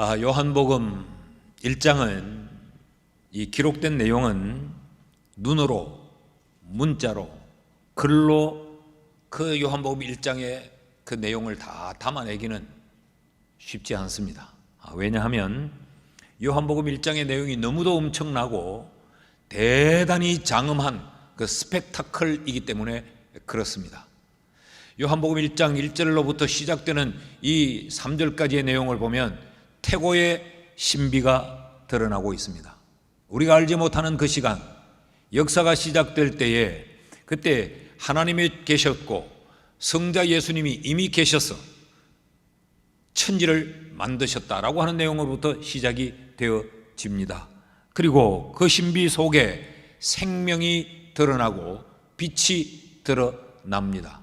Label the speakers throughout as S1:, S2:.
S1: 요한복음 1장은 이 기록된 내용은 눈으로, 문자로, 글로 그 요한복음 1장의 그 내용을 다 담아내기는 쉽지 않습니다. 왜냐하면 요한복음 1장의 내용이 너무도 엄청나고 대단히 장엄한 그 스펙타클이기 때문에 그렇습니다. 요한복음 1장 1절로부터 시작되는 이 3절까지의 내용을 보면 태고의 신비가 드러나고 있습니다. 우리가 알지 못하는 그 시간, 역사가 시작될 때에 그때 하나님이 계셨고 성자 예수님이 이미 계셔서 천지를 만드셨다라고 하는 내용으로부터 시작이 되어집니다. 그리고 그 신비 속에 생명이 드러나고 빛이 드러납니다.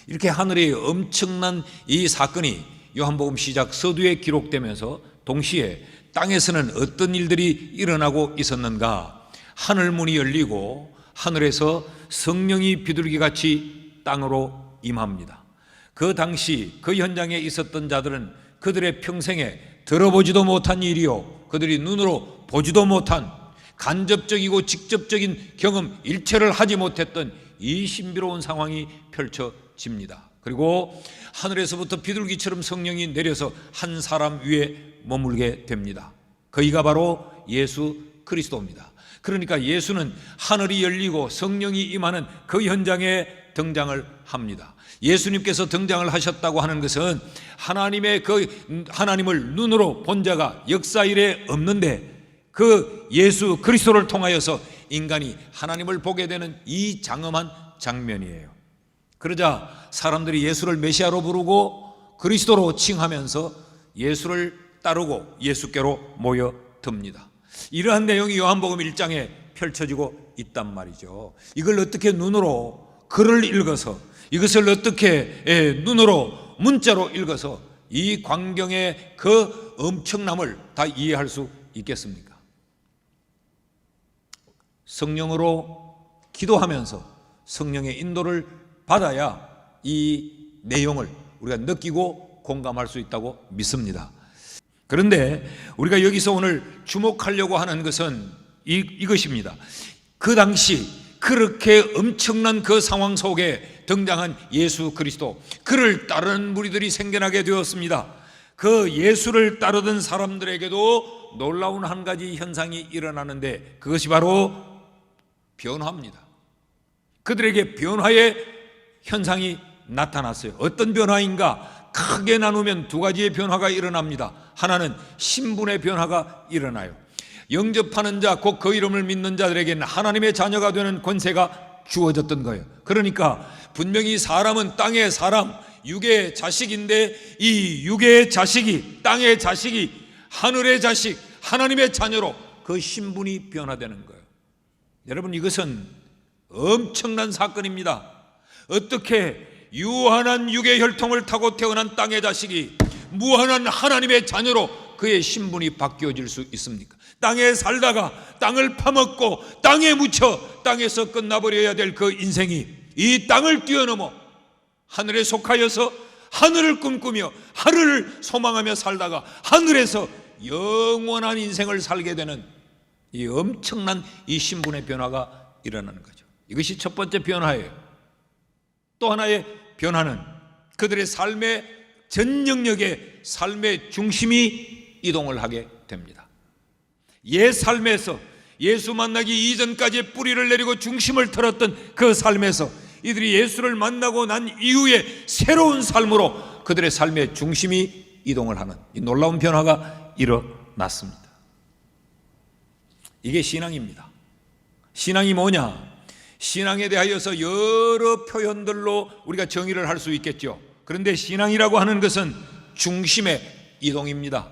S1: 이렇게 하늘의 엄청난 이 사건이 요한복음 시작 서두에 기록되면서 동시에 땅에서는 어떤 일들이 일어나고 있었는가? 하늘문이 열리고 하늘에서 성령이 비둘기같이 땅으로 임합니다. 그 당시 그 현장에 있었던 자들은 그들의 평생에 들어보지도 못한 일이요, 그들이 눈으로 보지도 못한 간접적이고 직접적인 경험 일체를 하지 못했던 이 신비로운 상황이 펼쳐집니다. 그리고 하늘에서부터 비둘기처럼 성령이 내려서 한 사람 위에 머물게 됩니다. 그이가 바로 예수 그리스도입니다. 그러니까 예수는 하늘이 열리고 성령이 임하는 그 현장에 등장을 합니다. 예수님께서 등장을 하셨다고 하는 것은 하나님의 하나님을 눈으로 본 자가 역사 이래 없는데 그 예수 그리스도를 통하여서 인간이 하나님을 보게 되는 이 장엄한 장면이에요. 그러자 사람들이 예수를 메시아로 부르고 그리스도로 칭하면서 예수를 따르고 예수께로 모여듭니다. 이러한 내용이 요한복음 1장에 펼쳐지고 있단 말이죠. 이걸 어떻게 눈으로 글을 읽어서, 이것을 어떻게 눈으로 문자로 읽어서 이 광경의 그 엄청남을 다 이해할 수 있겠습니까? 성령으로 기도하면서 성령의 인도를 받아야 이 내용을 우리가 느끼고 공감할 수 있다고 믿습니다. 그런데 우리가 여기서 오늘 주목하려고 하는 것은 이것입니다. 그 당시 그렇게 엄청난 그 상황 속에 등장한 예수 그리스도, 그를 따르는 무리들이 생겨나게 되었습니다. 그 예수를 따르던 사람들에게도 놀라운 한 가지 현상이 일어나는데 그것이 바로 변화입니다. 그들에게 변화의 현상이 나타났어요. 어떤 변화인가? 크게 나누면 두 가지의 변화가 일어납니다. 하나는 신분의 변화가 일어나요. 영접하는 자, 곧 그 이름을 믿는 자들에게는 하나님의 자녀가 되는 권세가 주어졌던 거예요. 그러니까 분명히 사람은 땅의 사람, 육의 자식인데 이 육의 자식이, 땅의 자식이 하늘의 자식, 하나님의 자녀로 그 신분이 변화되는 거예요. 여러분, 이것은 엄청난 사건입니다. 어떻게 유한한 육의 혈통을 타고 태어난 땅의 자식이 무한한 하나님의 자녀로 그의 신분이 바뀌어질 수 있습니까? 땅에 살다가 땅을 파먹고 땅에 묻혀 땅에서 끝나버려야 될 그 인생이 이 땅을 뛰어넘어 하늘에 속하여서 하늘을 꿈꾸며 하늘을 소망하며 살다가 하늘에서 영원한 인생을 살게 되는 이 엄청난 이 신분의 변화가 일어나는 거죠. 이것이 첫 번째 변화예요. 또 하나의 변화는 그들의 삶의 전 영역의 삶의 중심이 이동을 하게 됩니다. 옛 삶에서 예수 만나기 이전까지의 뿌리를 내리고 중심을 틀었던 그 삶에서 이들이 예수를 만나고 난 이후에 새로운 삶으로 그들의 삶의 중심이 이동을 하는 이 놀라운 변화가 일어났습니다. 이게 신앙입니다. 신앙이 뭐냐? 신앙에 대하여서 여러 표현들로 우리가 정의를 할 수 있겠죠. 그런데 신앙이라고 하는 것은 중심의 이동입니다.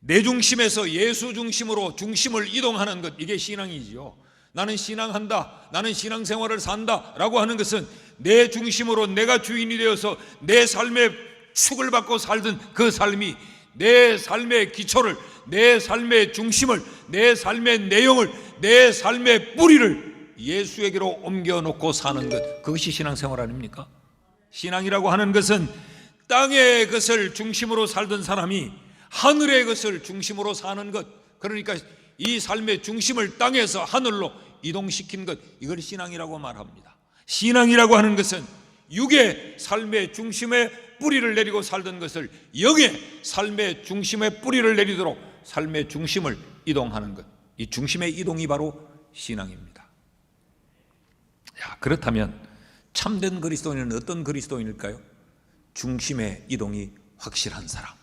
S1: 내 중심에서 예수 중심으로 중심을 이동하는 것, 이게 신앙이지요. 나는 신앙한다, 나는 신앙생활을 산다 라고 하는 것은 내 중심으로 내가 주인이 되어서 내 삶의 축을 받고 살던 그 삶이 내 삶의 기초를, 내 삶의 중심을, 내 삶의 내용을, 내 삶의 뿌리를 예수에게로 옮겨놓고 사는 것, 그것이 신앙생활 아닙니까? 신앙이라고 하는 것은 땅의 것을 중심으로 살던 사람이 하늘의 것을 중심으로 사는 것, 그러니까 이 삶의 중심을 땅에서 하늘로 이동시킨 것, 이걸 신앙이라고 말합니다. 신앙이라고 하는 것은 육의 삶의 중심에 뿌리를 내리고 살던 것을 영의 삶의 중심에 뿌리를 내리도록 삶의 중심을 이동하는 것, 이 중심의 이동이 바로 신앙입니다. 그렇다면 참된 그리스도인은 어떤 그리스도인일까요? 중심의 이동이 확실한 사람.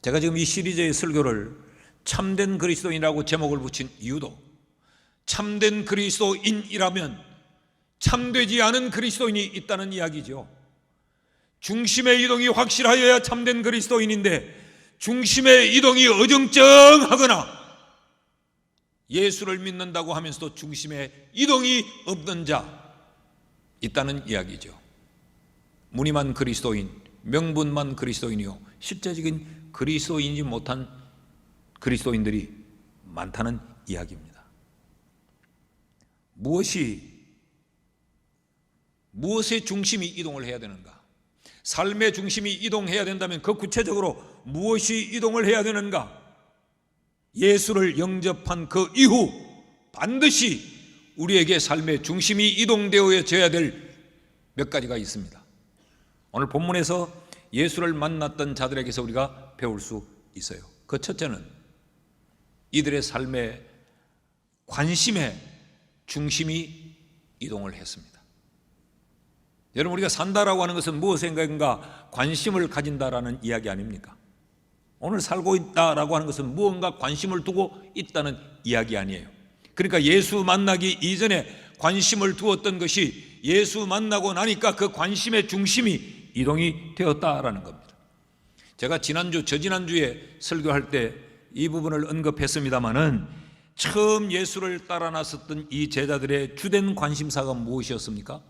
S1: 제가 지금 이 시리즈의 설교를 참된 그리스도인이라고 제목을 붙인 이유도, 참된 그리스도인이라면 참되지 않은 그리스도인이 있다는 이야기죠. 중심의 이동이 확실하여야 참된 그리스도인인데, 중심의 이동이 어정쩡하거나 예수를 믿는다고 하면서도 중심의 이동이 없는 자 있다는 이야기죠. 무늬만 그리스도인, 명분만 그리스도인이요, 실제적인 그리스도인이지 못한 그리스도인들이 많다는 이야기입니다. 무엇의 중심이 이동을 해야 되는가? 삶의 중심이 이동해야 된다면 그 구체적으로 무엇이 이동을 해야 되는가? 예수를 영접한 그 이후 반드시 우리에게 삶의 중심이 이동되어져야 될 몇 가지가 있습니다. 오늘 본문에서 예수를 만났던 자들에게서 우리가 배울 수 있어요. 그 첫째는 이들의 삶의 관심의 중심이 이동을 했습니다. 여러분, 우리가 산다라고 하는 것은 무엇인가 관심을 가진다라는 이야기 아닙니까? 오늘 살고 있다라고 하는 것은 무언가 관심을 두고 있다는 이야기 아니에요. 그러니까 예수 만나기 이전에 관심을 두었던 것이 예수 만나고 나니까 그 관심의 중심이 이동이 되었다라는 겁니다. 제가 저지난주에 설교할 때 이 부분을 언급했습니다마는 처음 예수를 따라 나섰던 이 제자들의 주된 관심사가 무엇이었습니까?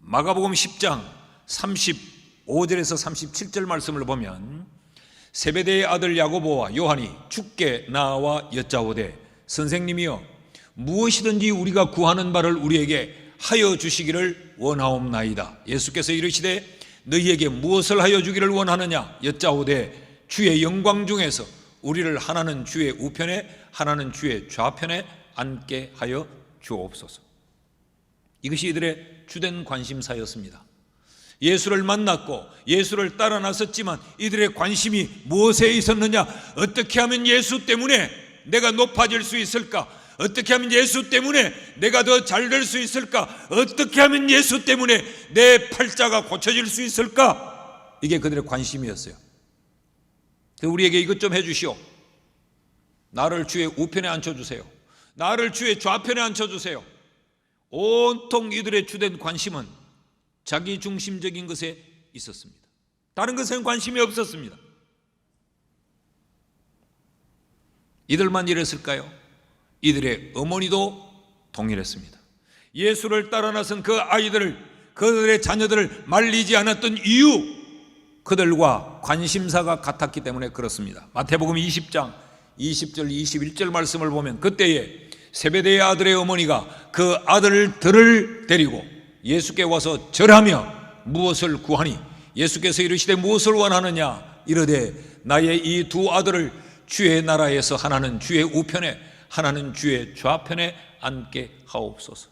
S1: 마가복음 10장 35절에서 37절 말씀을 보면, 세베대의 아들 야고보와 요한이 주께 나와 여짜오되 선생님이여 무엇이든지 우리가 구하는 바를 우리에게 하여 주시기를 원하옵나이다. 예수께서 이르시되 너희에게 무엇을 하여 주기를 원하느냐 여짜오되 주의 영광 중에서 우리를 하나는 주의 우편에 하나는 주의 좌편에 앉게 하여 주옵소서. 이것이 이들의 주된 관심사였습니다. 예수를 만났고 예수를 따라 나섰지만 이들의 관심이 무엇에 있었느냐? 어떻게 하면 예수 때문에 내가 높아질 수 있을까? 어떻게 하면 예수 때문에 내가 더 잘 될 수 있을까? 어떻게 하면 예수 때문에 내 팔자가 고쳐질 수 있을까? 이게 그들의 관심이었어요. 우리에게 이것 좀 해주시오. 나를 주의 우편에 앉혀주세요. 나를 주의 좌편에 앉혀주세요. 온통 이들의 주된 관심은 자기 중심적인 것에 있었습니다. 다른 것엔 관심이 없었습니다. 이들만 이랬을까요? 이들의 어머니도 동일했습니다. 예수를 따라 나선 그 아이들을, 그들의 자녀들을 말리지 않았던 이유, 그들과 관심사가 같았기 때문에 그렇습니다. 마태복음 20장 20절 21절 말씀을 보면, 그때에 세베대의 아들의 어머니가 그 아들들을 데리고 예수께 와서 절하며 무엇을 구하니 예수께서 이르시되 무엇을 원하느냐 이르되 나의 이 두 아들을 주의 나라에서 하나는 주의 우편에 하나는 주의 좌편에 앉게 하옵소서.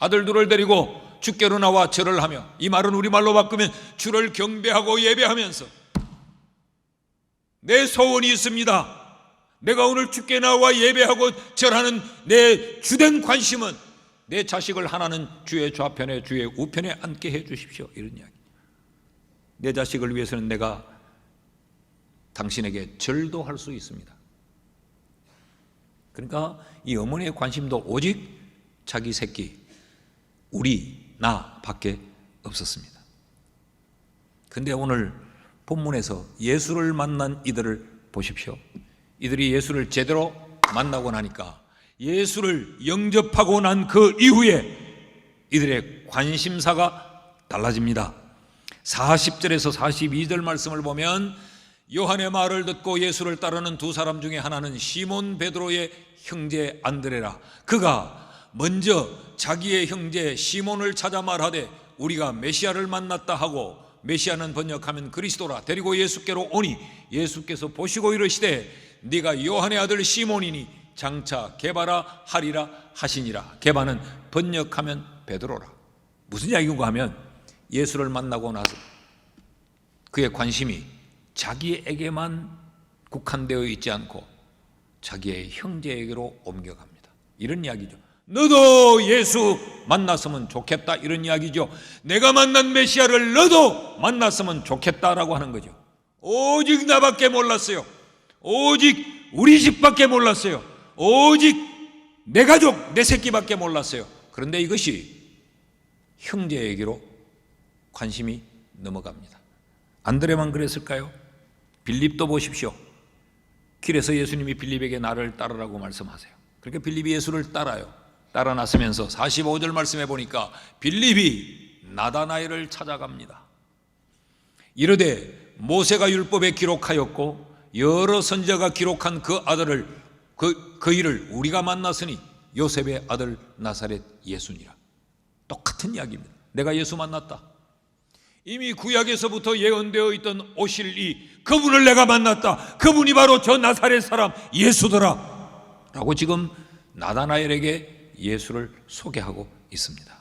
S1: 아들들을 데리고 주께로 나와 절을 하며, 이 말은 우리말로 바꾸면 주를 경배하고 예배하면서 내 소원이 있습니다. 내가 오늘 주께 나와 예배하고 절하는 내 주된 관심은 내 자식을 하나는 주의 좌편에 주의 우편에 앉게 해 주십시오. 이런 이야기. 내 자식을 위해서는 내가 당신에게 절도 할 수 있습니다. 그러니까 이 어머니의 관심도 오직 자기 새끼, 우리, 나 밖에 없었습니다. 그런데 오늘 본문에서 예수를 만난 이들을 보십시오. 이들이 예수를 제대로 만나고 나니까, 예수를 영접하고 난 그 이후에 이들의 관심사가 달라집니다. 40절에서 42절 말씀을 보면, 요한의 말을 듣고 예수를 따르는 두 사람 중에 하나는 시몬 베드로의 형제 안드레라. 그가 먼저 자기의 형제 시몬을 찾아 말하되 우리가 메시아를 만났다 하고 메시아는 번역하면 그리스도라 데리고 예수께로 오니 예수께서 보시고 이르시되 네가 요한의 아들 시몬이니 장차 게바라 하리라 하시니라. 게바는 번역하면 베드로라. 무슨 이야기인가 하면 예수를 만나고 나서 그의 관심이 자기에게만 국한되어 있지 않고 자기의 형제에게로 옮겨갑니다. 이런 이야기죠. 너도 예수 만났으면 좋겠다, 이런 이야기죠. 내가 만난 메시아를 너도 만났으면 좋겠다라고 하는 거죠. 오직 나밖에 몰랐어요. 오직 우리 집밖에 몰랐어요. 오직 내 가족, 내 새끼밖에 몰랐어요. 그런데 이것이 형제에게로 관심이 넘어갑니다. 안드레만 그랬을까요? 빌립도 보십시오. 길에서 예수님이 빌립에게 나를 따르라고 말씀하세요. 그러니까 빌립이 예수를 따라요. 따라 나서면서 45절 말씀해 보니까 빌립이 나다나엘을 찾아갑니다. 이르되 모세가 율법에 기록하였고 여러 선지자가 기록한 그 아들을 그 일을 우리가 만났으니 요셉의 아들 나사렛 예수니라. 똑같은 이야기입니다. 내가 예수 만났다. 이미 구약에서부터 예언되어 있던 오실 그분을 내가 만났다. 그분이 바로 저 나사렛 사람 예수더라 라고 지금 나다나엘에게 예수를 소개하고 있습니다.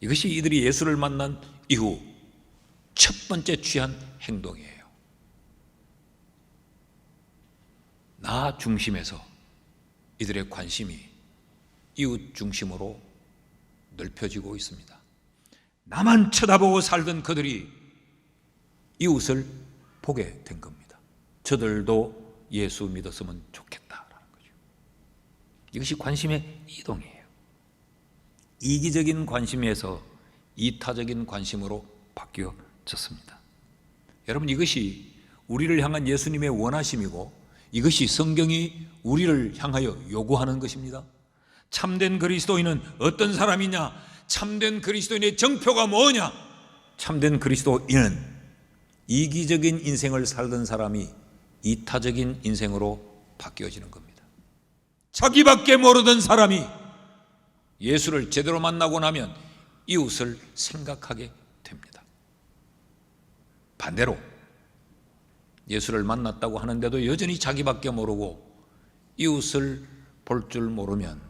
S1: 이것이 이들이 예수를 만난 이후 첫 번째 취한 행동이에요. 나 중심에서 이들의 관심이 이웃 중심으로 넓혀지고 있습니다. 나만 쳐다보고 살던 그들이 이웃을 보게 된 겁니다. 저들도 예수 믿었으면 좋겠다라는 거죠. 이것이 관심의 이동이에요. 이기적인 관심에서 이타적인 관심으로 바뀌어졌습니다. 여러분, 이것이 우리를 향한 예수님의 원하심이고 이것이 성경이 우리를 향하여 요구하는 것입니다. 참된 그리스도인은 어떤 사람이냐? 참된 그리스도인의 정표가 뭐냐? 참된 그리스도인은 이기적인 인생을 살던 사람이 이타적인 인생으로 바뀌어지는 겁니다. 자기밖에 모르던 사람이 예수를 제대로 만나고 나면 이웃을 생각하게 됩니다. 반대로 예수를 만났다고 하는데도 여전히 자기밖에 모르고 이웃을 볼 줄 모르면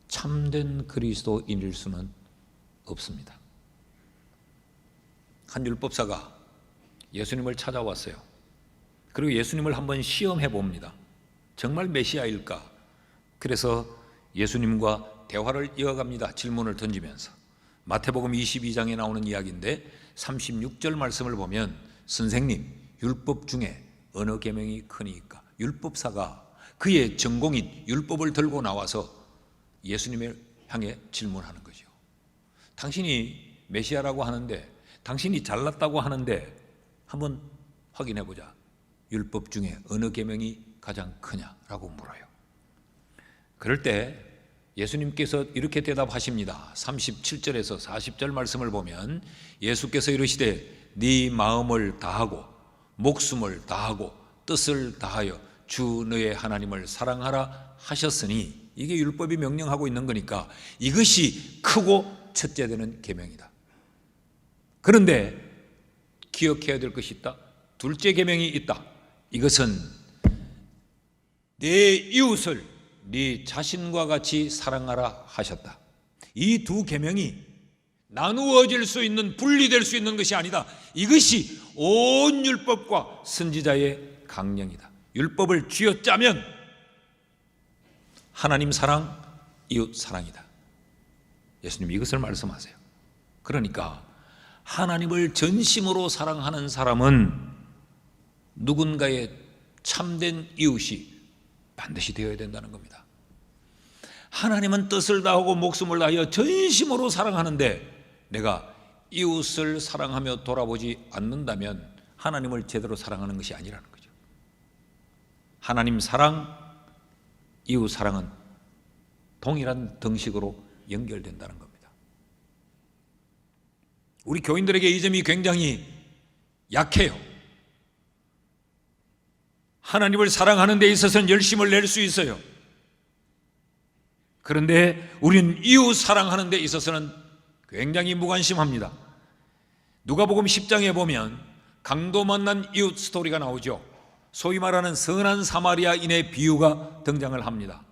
S1: 참된 그리스도인일 수는 없습니다. 한 율법사가 예수님을 찾아왔어요. 그리고 예수님을 한번 시험해 봅니다. 정말 메시아일까? 그래서 예수님과 대화를 이어갑니다. 질문을 던지면서. 마태복음 22장에 나오는 이야기인데 36절 말씀을 보면 선생님, 율법 중에 어느 계명이 크니까? 율법사가 그의 전공인 율법을 들고 나와서 예수님을 향해 질문하는 거죠. 당신이 메시아라고 하는데, 당신이 잘났다고 하는데 한번 확인해 보자. 율법 중에 어느 계명이 가장 크냐라고 물어요. 그럴 때 예수님께서 이렇게 대답하십니다. 37절에서 40절 말씀을 보면 예수께서 이르시되 네 마음을 다하고 목숨을 다하고 뜻을 다하여 주 너의 하나님을 사랑하라 하셨으니, 이게 율법이 명령하고 있는 거니까 이것이 크고 첫째 되는 계명이다. 그런데 기억해야 될 것이 있다. 둘째 계명이 있다. 이것은 내 이웃을 네 자신과 같이 사랑하라 하셨다. 이 두 계명이 나누어질 수 있는, 분리될 수 있는 것이 아니다. 이것이 온 율법과 선지자의 강령이다. 율법을 쥐어짜면 하나님 사랑, 이웃 사랑이다. 예수님이 이것을 말씀하세요. 그러니까 하나님을 전심으로 사랑하는 사람은 누군가의 참된 이웃이 반드시 되어야 된다는 겁니다. 하나님은 뜻을 다하고 목숨을 다하여 전심으로 사랑하는데 내가 이웃을 사랑하며 돌아보지 않는다면 하나님을 제대로 사랑하는 것이 아니라는 거죠. 하나님 사랑, 이웃 사랑은 동일한 등식으로 연결된다는 겁니다. 우리 교인들에게 이 점이 굉장히 약해요. 하나님을 사랑하는 데 있어서는 열심을 낼 수 있어요. 그런데 우리는 이웃 사랑하는 데 있어서는 굉장히 무관심합니다. 누가복음 10장에 보면 강도 만난 이웃 스토리가 나오죠. 소위 말하는 선한 사마리아인의 비유가 등장을 합니다.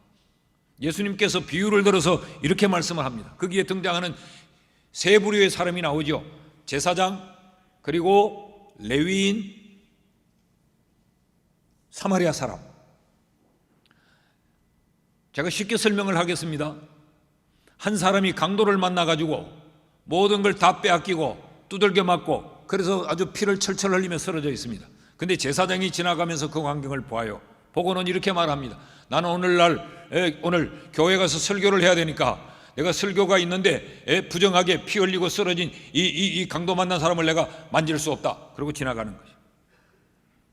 S1: 예수님께서 비유를 들어서 이렇게 말씀을 합니다. 거기에 등장하는 세 부류의 사람이 나오죠. 제사장, 그리고 레위인, 사마리아 사람. 제가 쉽게 설명을 하겠습니다. 한 사람이 강도를 만나가지고 모든 걸 다 빼앗기고 두들겨 맞고 그래서 아주 피를 철철 흘리며 쓰러져 있습니다. 근데 제사장이 지나가면서 그 광경을 보아요. 보고는 이렇게 말합니다. 나는 오늘 교회 가서 설교를 해야 되니까 내가 설교가 있는데 부정하게 피 흘리고 쓰러진 이 강도 만난 사람을 내가 만질 수 없다. 그리고 지나가는 거죠.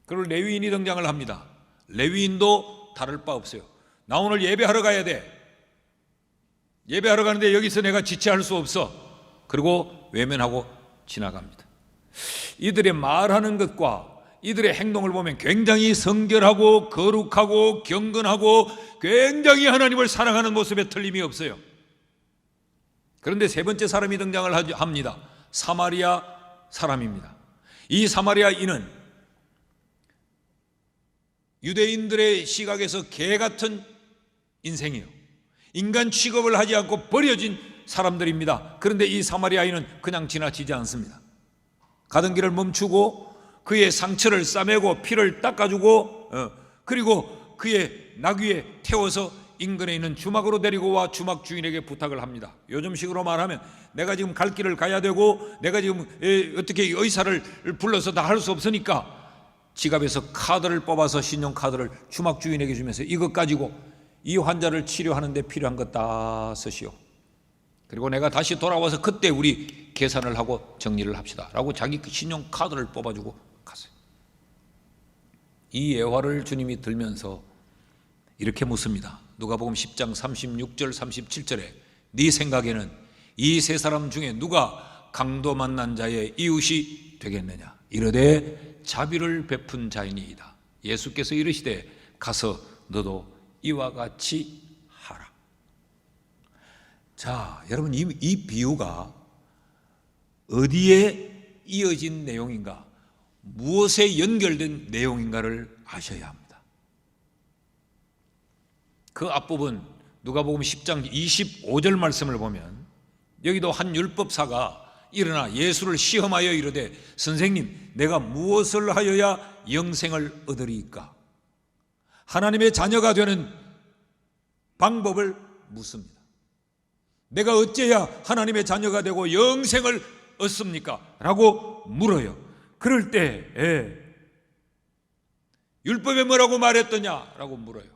S1: 그리고 레위인이 등장을 합니다. 레위인도 다를 바 없어요. 나 오늘 예배하러 가야 돼. 예배하러 가는데 여기서 내가 지체할 수 없어. 그리고 외면하고 지나갑니다. 이들의 말하는 것과 이들의 행동을 보면 굉장히 성결하고 거룩하고 경건하고 굉장히 하나님을 사랑하는 모습에 틀림이 없어요. 그런데 세 번째 사람이 등장을 합니다. 사마리아 사람입니다. 이 사마리아인은 유대인들의 시각에서 개 같은 인생이에요. 인간 취급을 하지 않고 버려진 사람들입니다. 그런데 이 사마리아인은 그냥 지나치지 않습니다. 가던 길을 멈추고 그의 상처를 싸매고 피를 닦아주고 그리고 그의 나귀에 태워서 인근에 있는 주막으로 데리고 와 주막 주인에게 부탁을 합니다. 요즘식으로 말하면 내가 지금 갈 길을 가야 되고 내가 지금 어떻게 의사를 불러서 다 할 수 없으니까 지갑에서 카드를 뽑아서 신용카드를 주막 주인에게 주면서 이것 가지고 이 환자를 치료하는데 필요한 것 다 쓰시오. 그리고 내가 다시 돌아와서 그때 우리 계산을 하고 정리를 합시다 라고 자기 신용카드를 뽑아주고 갔어요. 이 예화를 주님이 들면서 이렇게 묻습니다. 누가복음 10장 36절 37절에 네 생각에는 이 세 사람 중에 누가 강도 만난 자의 이웃이 되겠느냐? 이르되 자비를 베푼 자이니이다. 예수께서 이르시되 가서 너도 이와 같이 하라. 자, 여러분 이 비유가 어디에 이어진 내용인가, 무엇에 연결된 내용인가를 아셔야 합니다. 그 앞부분 누가복음 10장 25절 말씀을 보면 여기도 한 율법사가 일어나 예수를 시험하여 이르되 선생님 내가 무엇을 하여야 영생을 얻으리이까? 하나님의 자녀가 되는 방법을 묻습니다. 내가 어째야 하나님의 자녀가 되고 영생을 얻습니까? 라고 물어요. 그럴 때 율법에 뭐라고 말했더냐? 라고 물어요.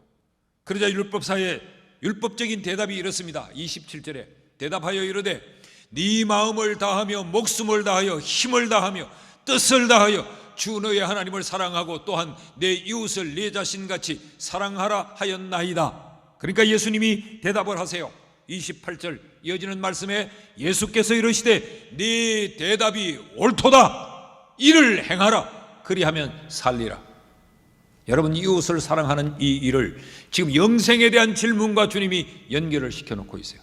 S1: 그러자 율법사의 율법적인 대답이 이렇습니다. 27절에 대답하여 이르되 네 마음을 다하며 목숨을 다하여 힘을 다하며 뜻을 다하여 주 너의 하나님을 사랑하고 또한 내 이웃을 네 자신같이 사랑하라 하였나이다. 그러니까 예수님이 대답을 하세요. 28절 이어지는 말씀에 예수께서 이르시되 네 대답이 옳도다. 이를 행하라. 그리하면 살리라. 여러분 이웃을 사랑하는 이 일을 지금 영생에 대한 질문과 주님이 연결을 시켜놓고 있어요.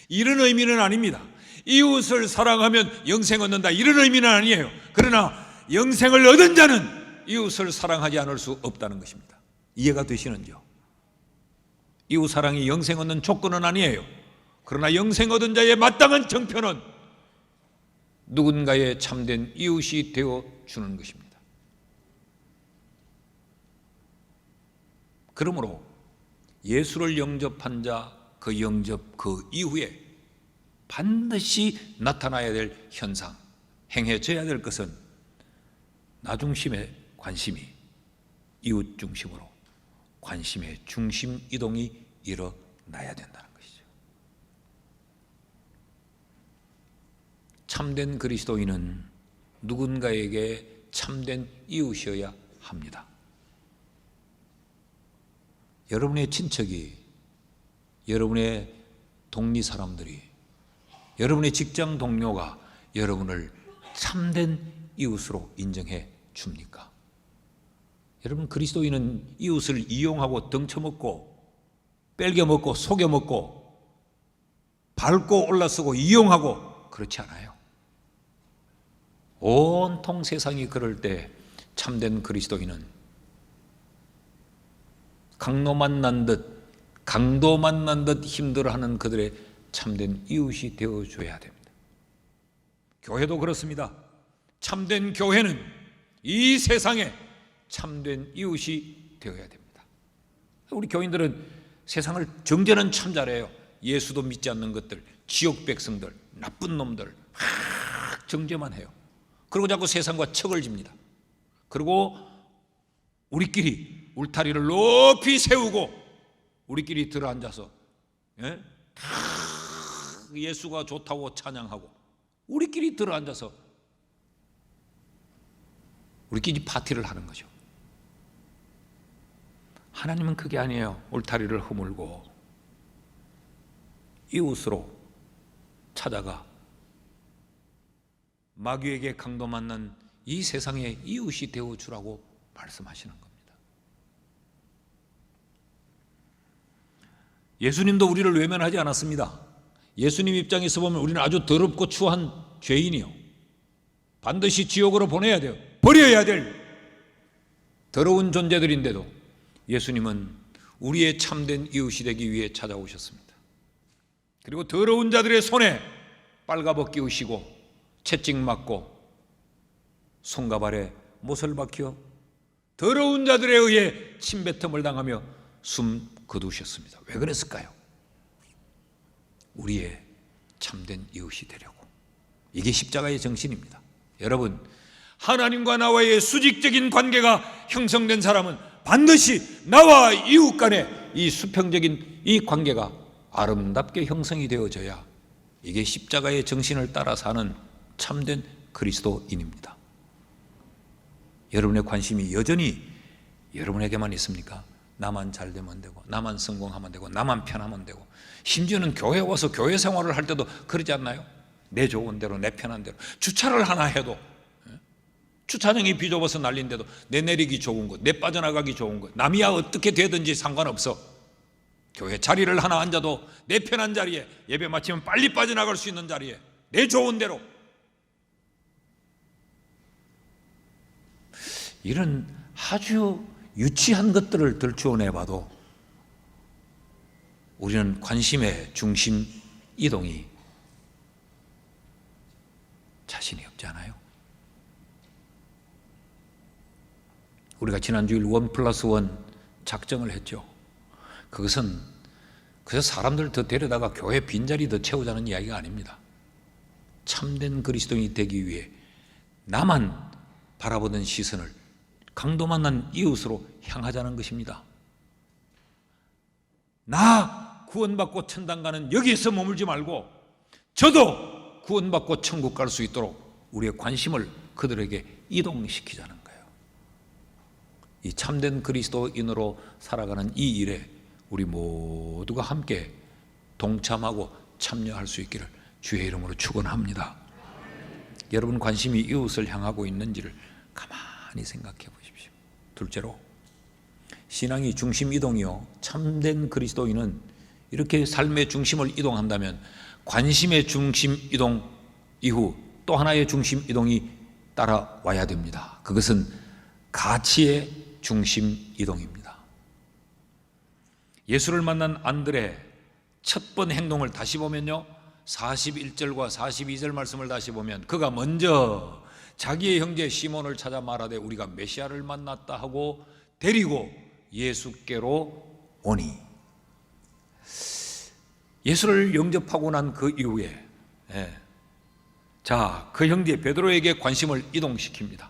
S1: 이런 의미는 아닙니다. 이웃을 사랑하면 영생 얻는다 이런 의미는 아니에요. 그러나 영생을 얻은 자는 이웃을 사랑하지 않을 수 없다는 것입니다. 이해가 되시는지요? 이웃 사랑이 영생 얻는 조건은 아니에요. 그러나 영생 얻은 자의 마땅한 정표는 누군가의 참된 이웃이 되어 주는 것입니다. 그러므로 예수를 영접한 자, 그 영접 그 이후에 반드시 나타나야 될 현상, 행해져야 될 것은 나 중심의 관심이 이웃 중심으로 관심의 중심 이동이 일어나야 된다는 것이죠. 참된 그리스도인은 누군가에게 참된 이웃이어야 합니다. 여러분의 친척이, 여러분의 동리 사람들이, 여러분의 직장 동료가 여러분을 참된 이웃으로 인정해 줍니까? 여러분 그리스도인은 이웃을 이용하고 덩쳐먹고 뺄겨먹고 속여먹고 밟고 올라서고 이용하고 그렇지 않아요. 온통 세상이 그럴 때 참된 그리스도인은 강도 만난 듯 힘들어하는 그들의 참된 이웃이 되어줘야 됩니다. 교회도 그렇습니다. 참된 교회는 이 세상에 참된 이웃이 되어야 됩니다. 우리 교인들은 세상을 정죄는 참 잘해요. 예수도 믿지 않는 것들, 지옥 백성들, 나쁜 놈들 막 정죄만 해요. 그리고 자꾸 세상과 척을 집니다. 그리고 우리끼리 울타리를 높이 세우고 우리끼리 들어앉아서 다 예수가 좋다고 찬양하고 우리끼리 들어앉아서 우리끼리 파티를 하는 거죠. 하나님은 그게 아니에요. 울타리를 허물고 이웃으로 찾아가 마귀에게 강도 맞는 이 세상의 이웃이 되어주라고 말씀하시는 겁니다. 예수님도 우리를 외면하지 않았습니다. 예수님 입장에서 보면 우리는 아주 더럽고 추한 죄인이요, 반드시 지옥으로 보내야 돼요, 버려야 될 더러운 존재들인데도 예수님은 우리의 참된 이웃이 되기 위해 찾아오셨습니다. 그리고 더러운 자들의 손에 빨가벗 끼우시고 채찍 맞고 손과 발에 못을 박혀 더러운 자들에 의해 침뱉음을 당하며 숨 거두셨습니다. 왜 그랬을까요? 우리의 참된 이웃이 되려고. 이게 십자가의 정신입니다. 여러분, 하나님과 나와의 수직적인 관계가 형성된 사람은 반드시 나와 이웃 간의 이 수평적인 이 관계가 아름답게 형성이 되어져야 이게 십자가의 정신을 따라 사는 참된 그리스도인입니다. 여러분의 관심이 여전히 여러분에게만 있습니까? 나만 잘 되면 되고, 나만 성공하면 되고, 나만 편하면 되고, 심지어는 교회 와서 교회 생활을 할 때도 그러지 않나요? 내 좋은 대로, 내 편한 대로. 주차를 하나 해도 주차장이 비좁아서 난린데도 내 내리기 좋은 것, 내 빠져나가기 좋은 것, 남이야 어떻게 되든지 상관없어. 교회 자리를 하나 앉아도 내 편한 자리에, 예배 마치면 빨리 빠져나갈 수 있는 자리에, 내 좋은 대로. 이런 아주 유치한 것들을 들추어내봐도 우리는 관심의 중심 이동이 자신이 없지 않아요? 우리가 지난주일 1+1 작정을 했죠. 그것은 그래서 사람들 더 데려다가 교회 빈자리 더 채우자는 이야기가 아닙니다. 참된 그리스도인이 되기 위해 나만 바라보던 시선을 강도 만난 이웃으로 향하자는 것입니다. 나 구원받고 천당 가는 여기에서 머물지 말고 저도 구원받고 천국 갈 수 있도록 우리의 관심을 그들에게 이동시키자는 거예요. 이 참된 그리스도인으로 살아가는 이 일에 우리 모두가 함께 동참하고 참여할 수 있기를 주의 이름으로 축원합니다. 여러분 관심이 이웃을 향하고 있는지를 가만히 생각해 보십시오. 둘째로, 신앙이 중심 이동이요, 참된 그리스도인은 이렇게 삶의 중심을 이동한다면 관심의 중심 이동 이후 또 하나의 중심 이동이 따라와야 됩니다. 그것은 가치의 중심 이동입니다. 예수를 만난 안드레 첫 번 행동을 다시 보면요, 41절과 42절 말씀을 다시 보면 그가 먼저 자기의 형제 시몬을 찾아 말하되 우리가 메시아를 만났다 하고 데리고 예수께로 오니, 예수를 영접하고 난 그 이후에 그 형제 베드로에게 관심을 이동시킵니다.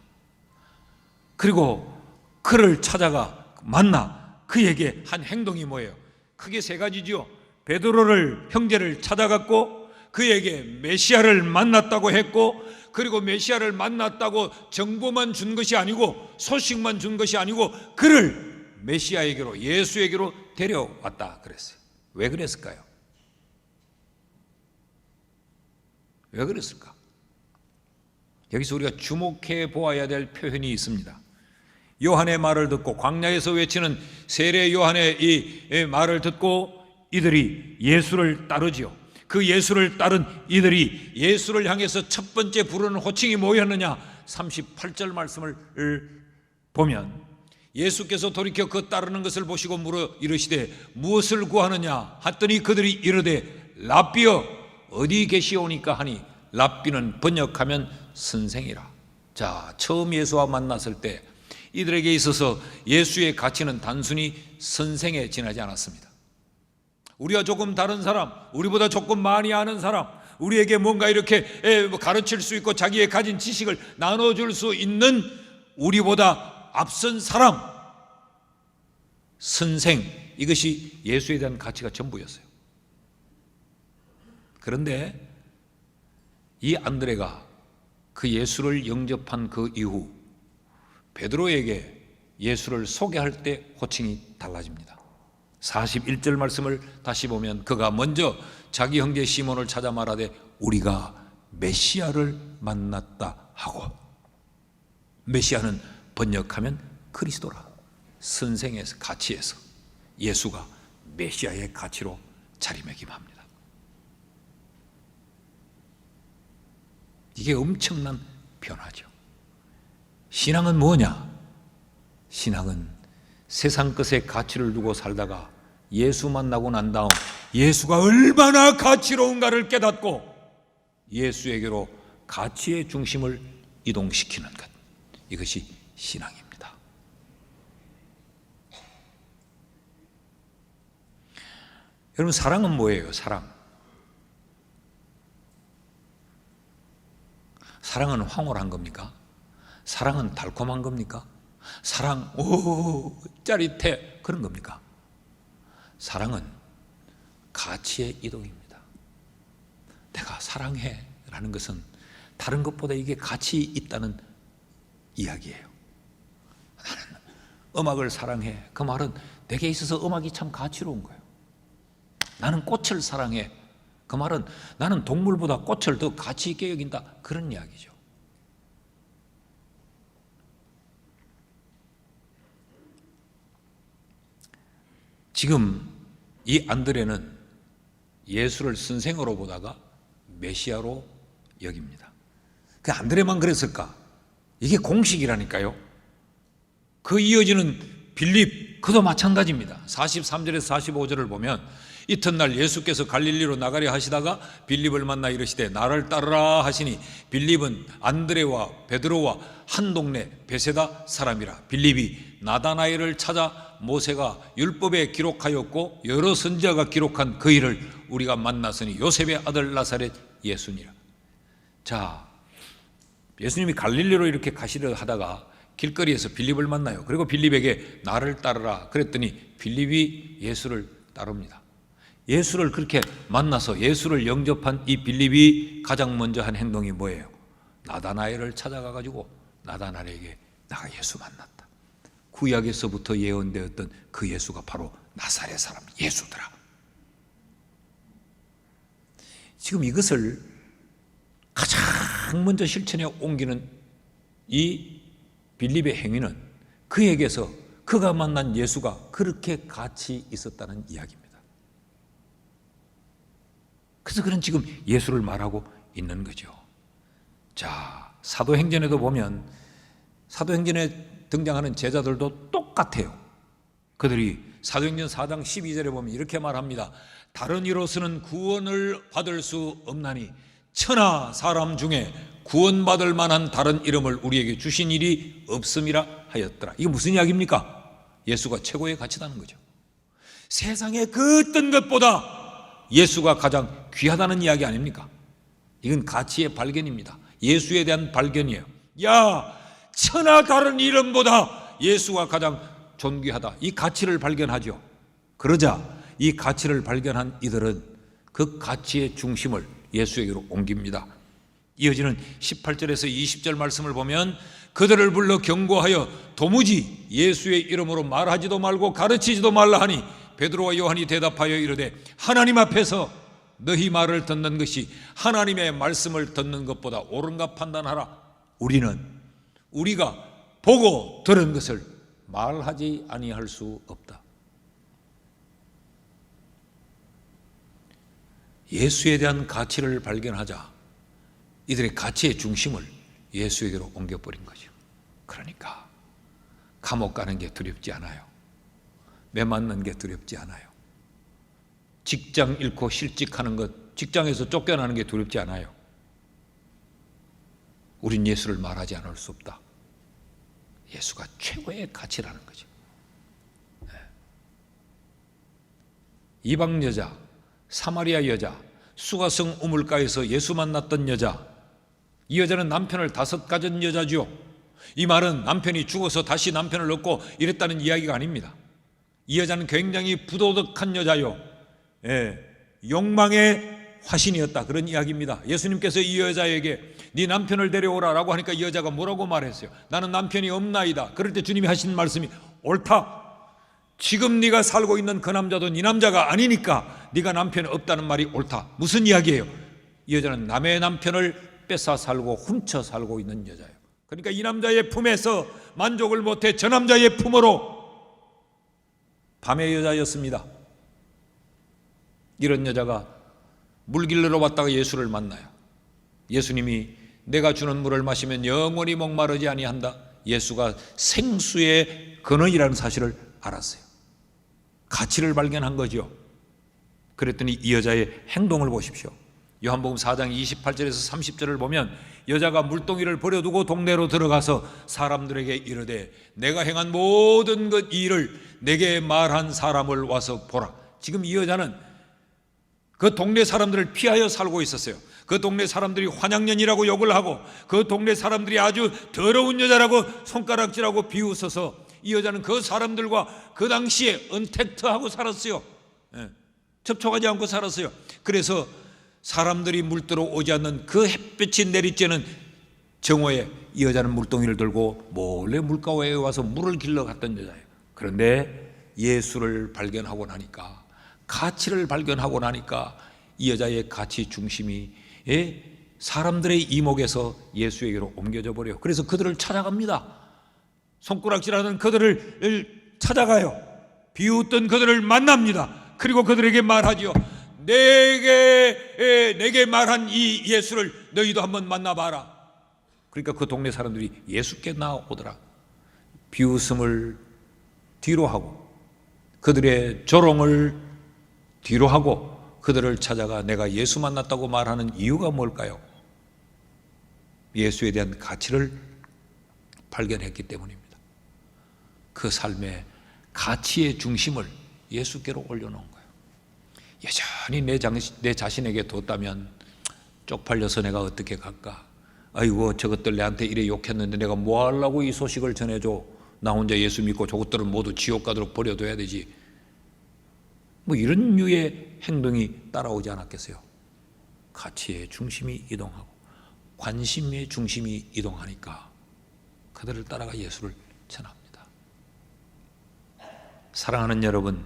S1: 그리고 그를 찾아가 만나 그에게 한 행동이 뭐예요? 크게 세 가지죠. 베드로를, 형제를 찾아갔고 그에게 메시아를 만났다고 했고, 그리고 메시아를 만났다고 정보만 준 것이 아니고, 소식만 준 것이 아니고 그를 메시아에게로, 예수에게로 데려왔다 그랬어요. 왜 그랬을까요? 왜 그랬을까? 여기서 우리가 주목해 보아야 될 표현이 있습니다. 요한의 말을 듣고, 광야에서 외치는 세례 요한의 이 말을 듣고 이들이 예수를 따르지요. 그 예수를 따른 이들이 예수를 향해서 첫 번째 부르는 호칭이 뭐였느냐? 38절 말씀을 보면 예수께서 돌이켜 그 따르는 것을 보시고 물어 이르시되 무엇을 구하느냐 하더니 그들이 이르되 랍비여 어디 계시오니까 하니 랍비는 번역하면 선생이라. 자, 처음 예수와 만났을 때 이들에게 있어서 예수의 가치는 단순히 선생에 지나지 않았습니다. 우리와 조금 다른 사람, 우리보다 조금 많이 아는 사람, 우리에게 뭔가 이렇게 가르칠 수 있고 자기의 가진 지식을 나눠줄 수 있는 우리보다 앞선 사람, 선생, 이것이 예수에 대한 가치가 전부였어요. 그런데 이 안드레가 그 예수를 영접한 그 이후 베드로에게 예수를 소개할 때 호칭이 달라집니다. 41절 말씀을 다시 보면 그가 먼저 자기 형제 시몬을 찾아 말하되 우리가 메시아를 만났다 하고, 메시아는 번역하면 그리스도라. 선생의 가치에서 예수가 메시아의 가치로 자리매김합니다. 이게 엄청난 변화죠. 신앙은 뭐냐? 신앙은 세상 것에 가치를 두고 살다가 예수 만나고 난 다음 예수가 얼마나 가치로운가를 깨닫고 예수에게로 가치의 중심을 이동시키는 것, 이것이 신앙입니다. 여러분, 사랑은 뭐예요? 사랑은 황홀한 겁니까? 사랑은 달콤한 겁니까? 사랑, 오, 짜릿해, 그런 겁니까? 사랑은 가치의 이동입니다. 내가 사랑해 라는 것은 다른 것보다 이게 가치 있다는 이야기예요. 나는 음악을 사랑해. 그 말은 내게 있어서 음악이 참 가치로운 거예요. 나는 꽃을 사랑해. 그 말은 나는 동물보다 꽃을 더 가치 있게 여긴다, 그런 이야기죠. 지금 이 안드레는 예수를 선생으로 보다가 메시아로 여깁니다. 그 안드레만 그랬을까? 이게 공식이라니까요. 그 이어지는 빌립, 그도 마찬가지입니다. 43절에서 45절을 보면 이튿날 예수께서 갈릴리로 나가려 하시다가 빌립을 만나 이르시되 나를 따르라 하시니 빌립은 안드레와 베드로와 한 동네 베세다 사람이라. 빌립이 나다나엘을 찾아 모세가 율법에 기록하였고 여러 선지자가 기록한 그 일을 우리가 만났으니 요셉의 아들 나사렛 예수니라. 자, 예수님이 갈릴리로 이렇게 가시려 하다가 길거리에서 빌립을 만나요. 그리고 빌립에게 나를 따르라 그랬더니 빌립이 예수를 따릅니다. 예수를 그렇게 만나서 예수를 영접한 이 빌립이 가장 먼저 한 행동이 뭐예요? 나다나엘을 찾아가 가지고 나다나엘에게 나가 예수 만났다. 구약에서부터 예언되었던 그 예수가 바로 나사렛 사람 예수더라. 지금 이것을 가장 먼저 실천에 옮기는 이 빌립의 행위는 그에게서 그가 만난 예수가 그렇게 가치 있었다는 이야기입니다. 그래서 그는 지금 예수를 말하고 있는 거죠. 자, 사도행전에도 보면 사도행전에 등장하는 제자들도 똑같아요. 그들이 사도행전 4장 12절에 보면 이렇게 말합니다. 다른 이로서는 구원을 받을 수 없나니 천하 사람 중에 구원받을 만한 다른 이름을 우리에게 주신 일이 없음이라 하였더라. 이게 무슨 이야기입니까? 예수가 최고의 가치다는 거죠. 세상의 그 어떤 것보다 예수가 가장 귀하다는 이야기 아닙니까? 이건 가치의 발견입니다. 예수에 대한 발견이에요. 야, 천하 다른 이름보다 예수가 가장 존귀하다. 이 가치를 발견하죠. 그러자 이 가치를 발견한 이들은 그 가치의 중심을 예수에게로 옮깁니다. 이어지는 18절에서 20절 말씀을 보면 그들을 불러 경고하여 도무지 예수의 이름으로 말하지도 말고 가르치지도 말라 하니 베드로와 요한이 대답하여 이르되 하나님 앞에서 너희 말을 듣는 것이 하나님의 말씀을 듣는 것보다 옳은가 판단하라. 우리가 보고 들은 것을 말하지 아니할 수 없다. 예수에 대한 가치를 발견하자 이들의 가치의 중심을 예수에게로 옮겨버린 거죠. 그러니까 감옥 가는 게 두렵지 않아요. 매 맞는 게 두렵지 않아요. 직장 잃고 실직하는 것, 직장에서 쫓겨나는 게 두렵지 않아요. 우린 예수를 말하지 않을 수 없다. 예수가 최고의 가치라는 거죠. 이방 여자, 사마리아 여자, 수가성 우물가에서 예수 만났던 여자, 이 여자는 남편을 5 가진 여자죠. 이 말은 남편이 죽어서 다시 남편을 얻고 이랬다는 이야기가 아닙니다. 이 여자는 굉장히 부도덕한 여자요, 욕망의 화신이었다, 그런 이야기입니다. 예수님께서 이 여자에게 네 남편을 데려오라 라고 하니까 이 여자가 뭐라고 말했어요? 나는 남편이 없나이다. 그럴 때 주님이 하신 말씀이 옳다. 지금 네가 살고 있는 그 남자도 네 남자가 아니니까 네가 남편이 없다는 말이 옳다. 무슨 이야기예요? 이 여자는 남의 남편을 뺏어 살고 훔쳐 살고 있는 여자예요. 그러니까 이 남자의 품에서 만족을 못해 저 남자의 품으로, 밤의 여자였습니다. 이런 여자가 물길로 왔다가 예수를 만나요. 예수님이 내가 주는 물을 마시면 영원히 목마르지 아니한다. 예수가 생수의 근원이라는 사실을 알았어요. 가치를 발견한 거죠. 그랬더니 이 여자의 행동을 보십시오. 요한복음 4장 28절에서 30절을 보면 여자가 물동이를 버려두고 동네로 들어가서 사람들에게 이르되 내가 행한 모든 것 일을 내게 말한 사람을 와서 보라. 지금 이 여자는 그 동네 사람들을 피하여 살고 있었어요. 그 동네 사람들이 환양년이라고 욕을 하고 그 동네 사람들이 아주 더러운 여자라고 손가락질하고 비웃어서 이 여자는 그 사람들과 그 당시에 언택트하고 살았어요. 접촉하지 않고 살았어요. 그래서 사람들이 물들어 오지 않는 그 햇빛이 내리쬐는 정오에 이 여자는 물동이를 들고 몰래 물가에 와서 물을 길러 갔던 여자예요. 그런데 예수를 발견하고 나니까, 가치를 발견하고 나니까 이 여자의 가치 중심이 사람들의 이목에서 예수에게로 옮겨져 버려요. 그래서 그들을 찾아갑니다. 손가락질하던 그들을 찾아가요. 비웃던 그들을 만납니다. 그리고 그들에게 말하지요. 내게 말한 이 예수를 너희도 한번 만나봐라. 그러니까 그 동네 사람들이 예수께 나오더라. 비웃음을 뒤로 하고 그들의 조롱을 뒤로 하고 그들을 찾아가 내가 예수 만났다고 말하는 이유가 뭘까요? 예수에 대한 가치를 발견했기 때문입니다. 그 삶의 가치의 중심을 예수께로 올려놓은 거예요. 여전히 내 자신에게 뒀다면 쪽팔려서 내가 어떻게 갈까? 아이고 저것들 내한테 이래 욕했는데 내가 뭐 하려고 이 소식을 전해줘? 나 혼자 예수 믿고 저것들은 모두 지옥 가도록 버려둬야 되지. 뭐 이런 류의 행동이 따라오지 않았겠어요? 가치의 중심이 이동하고 관심의 중심이 이동하니까 그들을 따라가 예수를 전합니다. 사랑하는 여러분,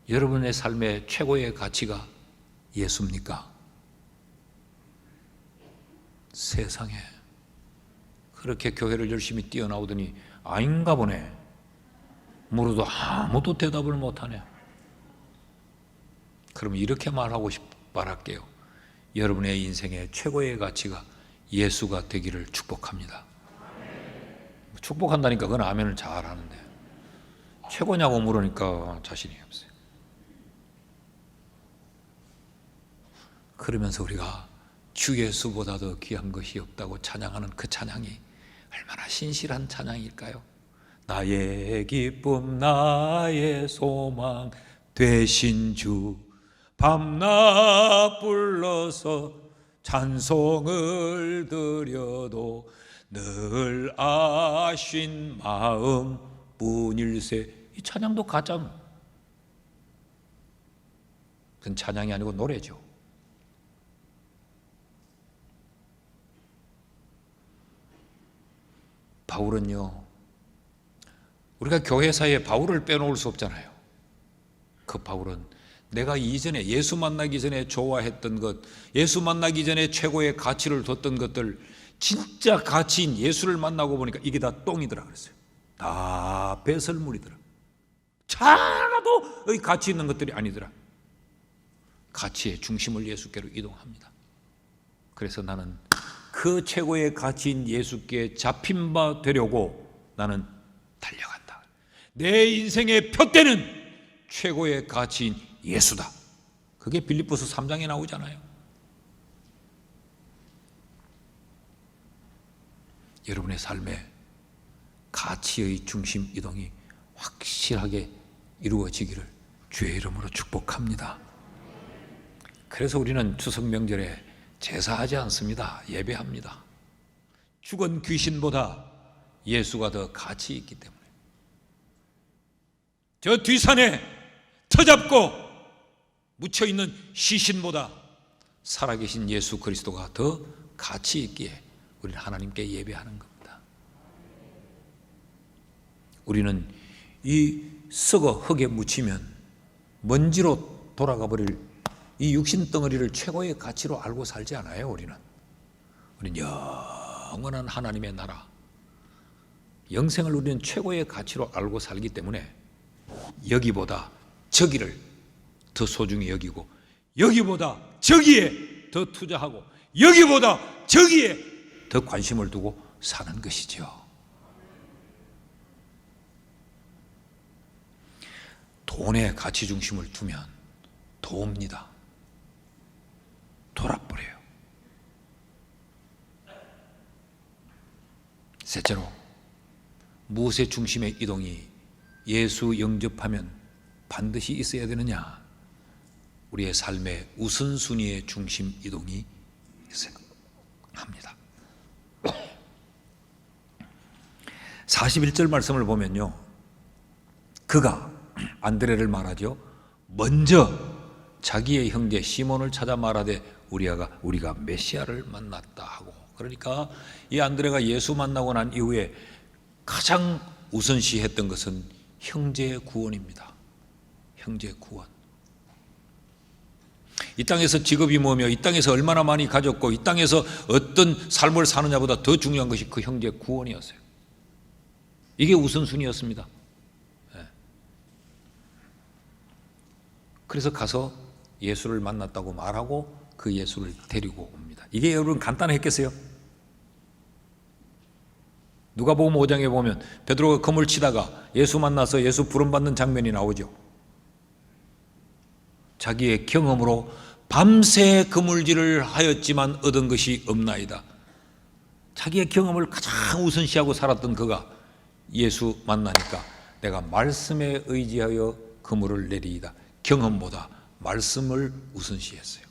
S1: 여러분의 삶의 최고의 가치가 예수입니까? 세상에 그렇게 교회를 열심히 뛰어나오더니 아닌가 보네. 물어도 아무도 대답을 못하네. 그럼 이렇게 말할게요. 여러분의 인생의 최고의 가치가 예수가 되기를 축복합니다. 축복한다니까 그건 아멘을 잘 하는데 최고냐고 물으니까 자신이 없어요. 그러면서 우리가 주 예수보다 더 귀한 것이 없다고 찬양하는 그 찬양이 얼마나 신실한 찬양일까요? 나의 기쁨 나의 소망 되신 주 밤낮 불러서 찬송을 드려도 늘 아신 마음 뿐일세. 이 찬양도 가짜입니다. 그건 찬양이 아니고 노래죠. 바울은요, 우리가 교회사에 바울을 빼놓을 수 없잖아요. 그 바울은 내가 이전에 예수 만나기 전에 좋아했던 것, 예수 만나기 전에 최고의 가치를 뒀던 것들, 진짜 가치인 예수를 만나고 보니까 이게 다 똥이더라 그랬어요. 다 배설물이더라. 하나도 가치 있는 것들이 아니더라. 가치의 중심을 예수께로 이동합니다. 그래서 나는 그 최고의 가치인 예수께 잡힌 바 되려고 나는 달려간다. 내 인생의 표대는 최고의 가치인 예수다. 그게 빌립보서 3장에 나오잖아요. 여러분의 삶에 가치의 중심 이동이 확실하게 이루어지기를 주의 이름으로 축복합니다. 그래서 우리는 추석 명절에 제사하지 않습니다. 예배합니다. 죽은 귀신보다 예수가 더 가치 있기 때문에. 저 뒷산에 터잡고 묻혀있는 시신보다 살아계신 예수 그리스도가 더 가치 있기에 우리는 하나님께 예배하는 겁니다. 우리는 이 썩어 흙에 묻히면 먼지로 돌아가 버릴 이 육신 덩어리를 최고의 가치로 알고 살지 않아요. 우리는 영원한 하나님의 나라, 영생을 우리는 최고의 가치로 알고 살기 때문에 여기보다 저기를 더 소중히 여기고, 여기보다 저기에 더 투자하고, 여기보다 저기에 더 관심을 두고 사는 것이죠. 돈에 가치 중심을 두면 도옵니다. 돌아버려요. 셋째로, 무엇의 중심의 이동이 예수 영접하면 반드시 있어야 되느냐? 우리의 삶의 우선순위의 중심 이동이 있어야 합니다. 41절 말씀을 보면요, 그가 안드레를 말하죠. 먼저 자기의 형제 시몬을 찾아 말하되 우리가 메시아를 만났다 하고. 그러니까 이 안드레가 예수 만나고 난 이후에 가장 우선시했던 것은 형제의 구원입니다. 형제의 구원. 이 땅에서 직업이 뭐며, 이 땅에서 얼마나 많이 가졌고, 이 땅에서 어떤 삶을 사느냐보다 더 중요한 것이 그 형제의 구원이었어요. 이게 우선순위였습니다. 그래서 가서 예수를 만났다고 말하고 그 예수를 데리고 옵니다. 이게 여러분 간단했겠어요? 누가복음 5장에 보면 베드로가 그물 치다가 예수 만나서 예수 부름받는 장면이 나오죠. 자기의 경험으로 밤새 그물질을 하였지만 얻은 것이 없나이다. 자기의 경험을 가장 우선시하고 살았던 그가 예수 만나니까 내가 말씀에 의지하여 그물을 내리이다. 경험보다 말씀을 우선시했어요.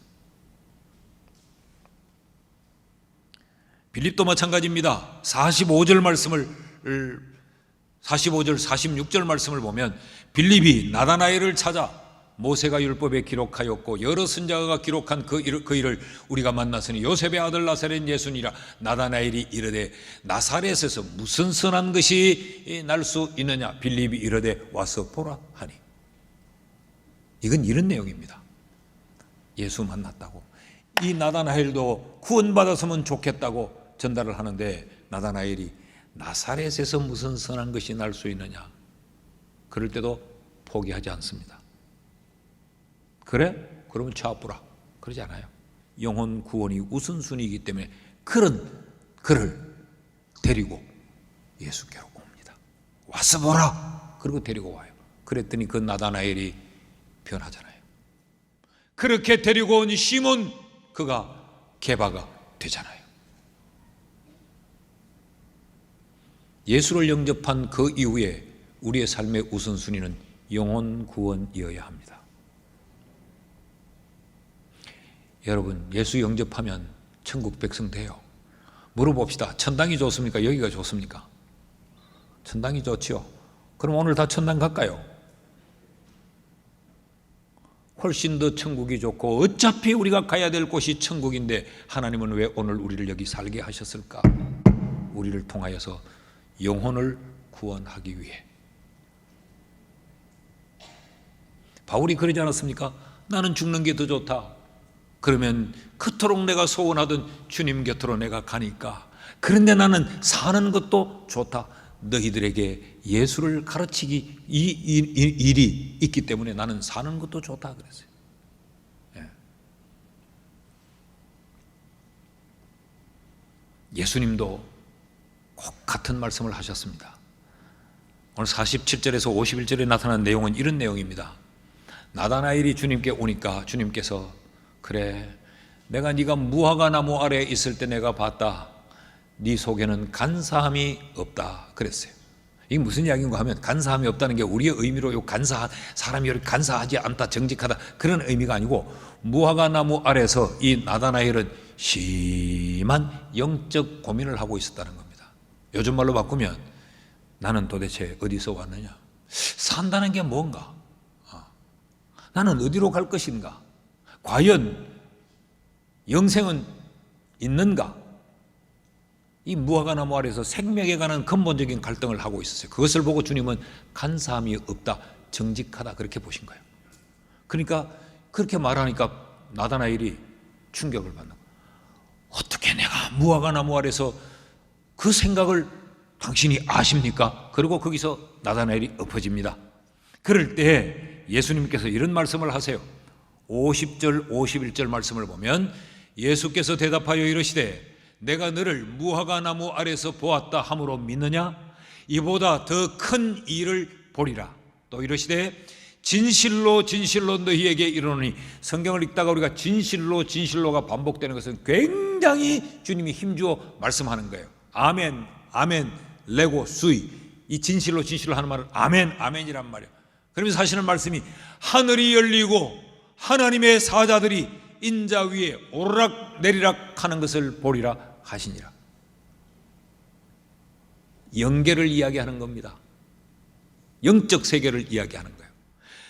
S1: 빌립도 마찬가지입니다. 45절 말씀을 45절 46절 말씀을 보면 빌립이 나다나엘을 찾아 모세가 율법에 기록하였고 여러 선자가 기록한 그 일을 우리가 만났으니 요셉의 아들 나사렛 예수니라. 나다나엘이 이르되 나사렛에서 무슨 선한 것이 날 수 있느냐? 빌립이 이르되 와서 보라 하니. 이건 이런 내용입니다. 예수 만났다고, 이 나다나엘도 구원받았으면 좋겠다고 전달을 하는데, 나다나엘이 나사렛에서 무슨 선한 것이 날 수 있느냐? 그럴 때도 포기하지 않습니다. 그래? 그러면 쳐보라. 그러지 않아요. 영혼 구원이 우선순위이기 때문에 그런 그를 데리고 예수께로 옵니다. 와서 보라. 그리고 데리고 와요. 그랬더니 그 나다나엘이 변하잖아요. 그렇게 데리고 온 시몬, 그가 게바가 되잖아요. 예수를 영접한 그 이후에 우리의 삶의 우선순위는 영혼 구원이어야 합니다. 여러분, 예수 영접하면 천국 백성 돼요. 물어봅시다. 천당이 좋습니까? 여기가 좋습니까? 천당이 좋지요. 그럼 오늘 다 천당 갈까요? 훨씬 더 천국이 좋고, 어차피 우리가 가야 될 곳이 천국인데 하나님은 왜 오늘 우리를 여기 살게 하셨을까? 우리를 통하여서 영혼을 구원하기 위해. 바울이 그러지 않았습니까? 나는 죽는 게 더 좋다. 그러면 그토록 내가 소원하던 주님 곁으로 내가 가니까. 그런데 나는 사는 것도 좋다. 너희들에게 예수를 가르치기 이 일이 있기 때문에 나는 사는 것도 좋다 그랬어요. 예. 예수님도 꼭 같은 말씀을 하셨습니다. 오늘 47절에서 51절에 나타난 내용은 이런 내용입니다. 나다나엘이 주님께 오니까 주님께서 그래, 내가 네가 무화과 나무 아래에 있을 때 내가 봤다. 네 속에는 간사함이 없다 그랬어요. 이게 무슨 이야기인가 하면, 간사함이 없다는 게 우리의 의미로 사람이 이렇게 간사하지 않다, 정직하다 그런 의미가 아니고, 무화과 나무 아래서 이 나다나엘은 심한 영적 고민을 하고 있었다는 겁니다. 요즘 말로 바꾸면 나는 도대체 어디서 왔느냐, 산다는 게 뭔가, 나는 어디로 갈 것인가, 과연 영생은 있는가, 이 무화과 나무 아래서 생명에 관한 근본적인 갈등을 하고 있었어요. 그것을 보고 주님은 간사함이 없다, 정직하다 그렇게 보신 거예요. 그러니까 그렇게 말하니까 나다나엘이 충격을 받는 거예요. 어떻게 내가 무화과 나무 아래서 그 생각을 당신이 아십니까? 그리고 거기서 나다나엘이 엎어집니다. 그럴 때 예수님께서 이런 말씀을 하세요. 50절 51절 말씀을 보면 예수께서 대답하여 이르시되 내가 너를 무화과 나무 아래서 보았다 함으로 믿느냐? 이보다 더 큰 일을 보리라. 또 이르시되 진실로 진실로 너희에게 이르노니, 성경을 읽다가 우리가 진실로 진실로가 반복되는 것은 굉장히 주님이 힘주어 말씀하는 거예요. 아멘 아멘 레고 수이, 이 진실로 진실로 하는 말은 아멘 아멘이란 말이에요. 그러면서 하시는 말씀이 하늘이 열리고 하나님의 사자들이 인자 위에 오르락 내리락 하는 것을 보리라 하시니라. 영계를 이야기하는 겁니다. 영적 세계를 이야기하는 거예요.